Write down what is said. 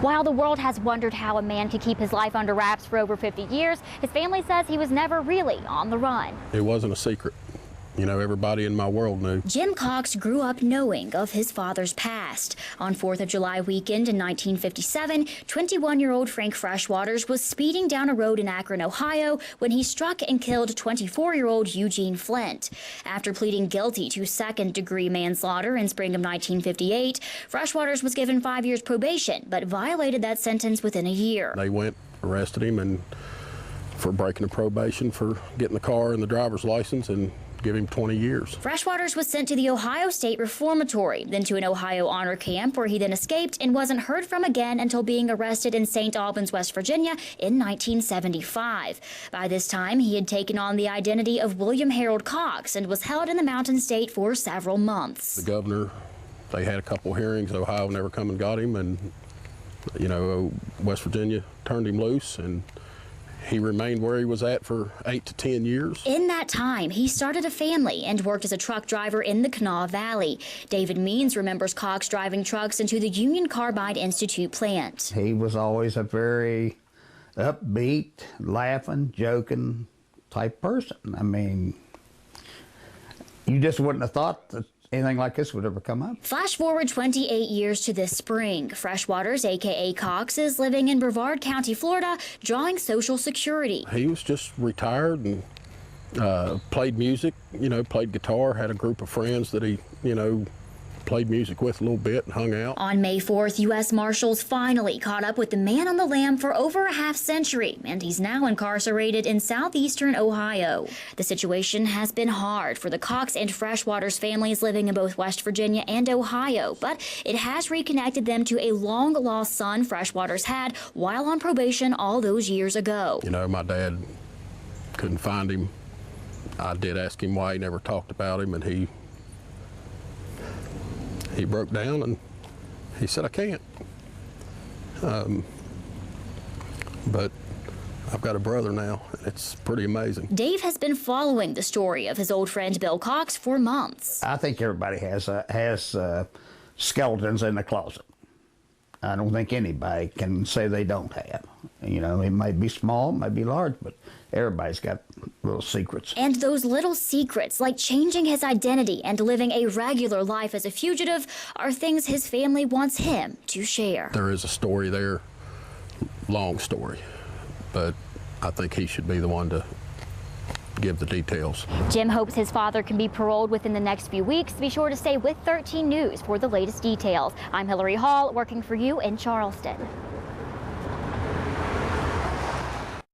While the world has wondered how a man could keep his life under wraps for over 50 years, his family says he was never really on the run. It wasn't a secret. You know, everybody in my world knew. Jim Cox grew up knowing of his father's past. On 4th of July weekend in 1957, 21-year-old Frank Freshwaters was speeding down a road in Akron, Ohio, when he struck and killed 24-year-old Eugene Flint. After pleading guilty to second-degree manslaughter in spring of 1958, Freshwaters was given 5 years probation, but violated that sentence within a year. They went, arrested him, and for breaking the probation for getting the car and the driver's license, and give him 20 years. Freshwaters was sent to the Ohio State Reformatory, then to an Ohio honor camp where he then escaped and wasn't heard from again until being arrested in St. Albans, West Virginia in 1975. By this time, he had taken on the identity of William Harold Cox and was held in the Mountain State for several months. The governor, they had a couple hearings. Ohio never come and got him, and you know, West Virginia turned him loose, and he remained where he was at for 8 to 10 years. In that time, he started a family and worked as a truck driver in the Kanawha Valley. David Means remembers Cox driving trucks into the Union Carbide Institute plant. He was always a very upbeat, laughing, joking type person. I mean, you just wouldn't have thought that anything like this would ever come up. Flash forward 28 years to this spring. Freshwaters, a.k.a. Cox, is living in Brevard County, Florida, drawing Social Security. He was just retired and played music, you know, played guitar, had a group of friends that he, you know, played music with a little bit and hung out. On May 4th, U.S. Marshals finally caught up with the man on the lam for over a half-century, and he's now incarcerated in southeastern Ohio. The situation has been hard for the Cox and Freshwaters families living in both West Virginia and Ohio, but it has reconnected them to a long-lost son Freshwaters had while on probation all those years ago. You know, my dad couldn't find him. I did ask him why he never talked about him, and he broke down and he said, I can't. But I've got a brother now, and it's pretty amazing. Dave has been following the story of his old friend Bill Cox for months. I think everybody has skeletons in the closet. I don't think anybody can say they don't have. You know, it might be small, it might be large, but everybody's got little secrets. And those little secrets, like changing his identity and living a regular life as a fugitive, are things his family wants him to share. There is a story there, long story, but I think he should be the one to give the details. Jim hopes his father can be paroled within the next few weeks. Be sure to stay with 13 News for the latest details. I'm Hillary Hall, working for you in Charleston.